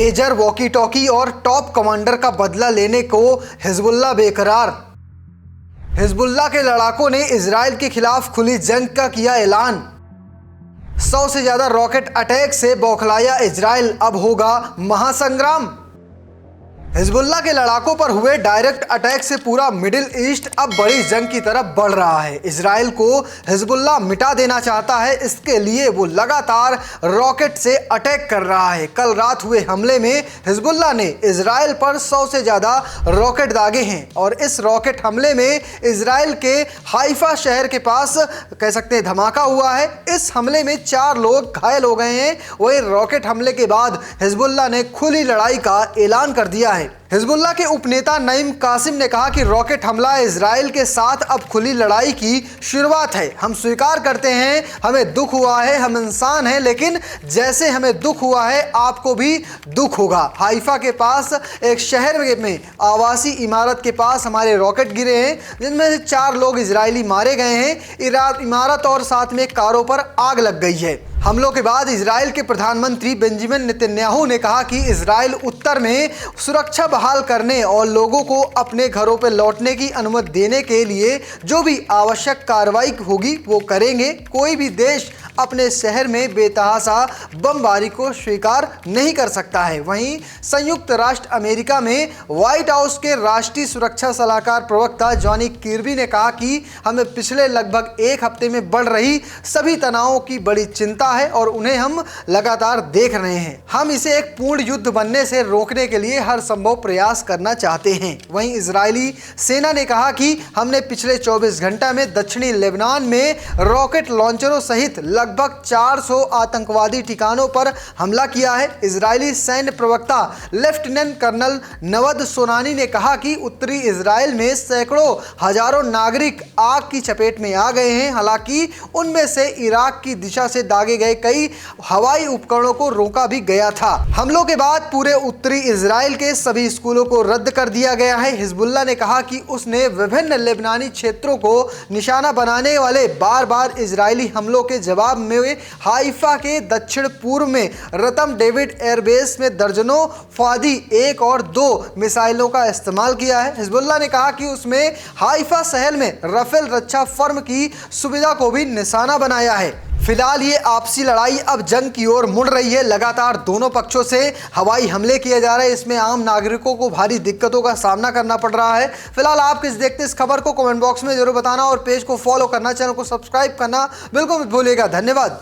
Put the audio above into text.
Pager, walkie talkie और top commander का बदला लेने को हिजबुल्लाह बेकरार। हिजबुल्लाह के लड़ाकों ने इजराइल के खिलाफ खुली जंग का किया ऐलान। 100 से ज्यादा रॉकेट अटैक से बौखलाया इजराइल, अब होगा महासंग्राम। हिजबुल्लाह के लड़ाकों पर हुए डायरेक्ट अटैक से पूरा मिडिल ईस्ट अब बड़ी जंग की तरफ बढ़ रहा है। इजराइल को हिजबुल्लाह मिटा देना चाहता है, इसके लिए वो लगातार रॉकेट से अटैक कर रहा है। कल रात हुए हमले में हिजबुल्लाह ने इजराइल पर 100 से ज़्यादा रॉकेट दागे हैं और इस रॉकेट हमले में इजराइल के हाइफा शहर के पास कह सकते हैं धमाका हुआ है। इस हमले में 4 लोग घायल हो गए हैं। वही रॉकेट हमले के बाद हिजबुल्लाह ने खुली लड़ाई का ऐलान कर दिया है। हिजबुल्लाह के उपनेता नईम कासिम ने कहा कि रॉकेट हमला इजराइल के साथ अब खुली लड़ाई की शुरुआत है। हम स्वीकार करते हैं, हमें दुख हुआ है, हम इंसान हैं, लेकिन जैसे हमें दुख हुआ है आपको भी दुख होगा। हाइफा के पास एक शहर में आवासीय इमारत के पास हमारे रॉकेट गिरे हैं, जिनमें से 4 लोग इजरायली मारे गए हैं। इमारत और साथ में कारों पर आग लग गई है। हमलों के बाद इजराइल के प्रधानमंत्री बेंजामिन नेतन्याहू ने कहा कि इजराइल उत्तर में सुरक्षा बहाल करने और लोगों को अपने घरों पर लौटने की अनुमति देने के लिए जो भी आवश्यक कार्रवाई होगी वो करेंगे। कोई भी देश अपने शहर में बेतहाशा बमबारी को स्वीकार नहीं कर सकता है। वहीं संयुक्त राष्ट्र अमेरिका में व्हाइट हाउस के राष्ट्रीय सुरक्षा सलाहकार प्रवक्ता जॉनी किर्बी ने कहा कि हमें पिछले लगभग 1 हफ्ते में बढ़ रही सभी तनावों की बड़ी चिंता है और उन्हें हम लगातार देख रहे हैं। हम इसे एक पूर्ण युद्ध बनने से रोकने के लिए हर संभव प्रयास करना चाहते हैं। वहीं इजरायली सेना ने कहा कि हमने पिछले 24 घंटे में दक्षिणी लेबनान में रॉकेट लॉन्चरों सहित लगभग 400 आतंकवादी ठिकानों पर हमला किया है। इजरायली सैन्य प्रवक्ता लेफ्टिनेंट कर्नल नवद सोनानी ने कहा कि उत्तरी इजराइल में सैकड़ों हजारों नागरिक आग की चपेट में आ गए हैं। हालांकि उनमें से इराक की दिशा से दागे गए कई हवाई उपकरणों को रोका भी गया था। हमलों के बाद पूरे उत्तरी इजराइल के सभी स्कूलों को रद्द कर दिया गया है। हिजबुल्लाह ने कहा कि उसने विभिन्न लेबनानी क्षेत्रों को निशाना बनाने वाले बार-बार इजरायली हमलों के जवाब में हाइफा के दक्षिण पूर्व में रतम डेविड एयरबेस में दर्जनों फादी 1 और 2 मिसाइलों का इस्तेमाल किया है। हिजबुल्लाह ने कहा कि उसमें हाइफा शहर में राफेल रक्षा फर्म की सुविधा को भी निशाना बनाया है। फिलहाल ये आपसी लड़ाई अब जंग की ओर मुड़ रही है। लगातार दोनों पक्षों से हवाई हमले किए जा रहे हैं। इसमें आम नागरिकों को भारी दिक्कतों का सामना करना पड़ रहा है। फिलहाल आप किस देखते इस खबर को कमेंट बॉक्स में जरूर बताना और पेज को फॉलो करना, चैनल को सब्सक्राइब करना बिल्कुल मत भूलिएगा। धन्यवाद।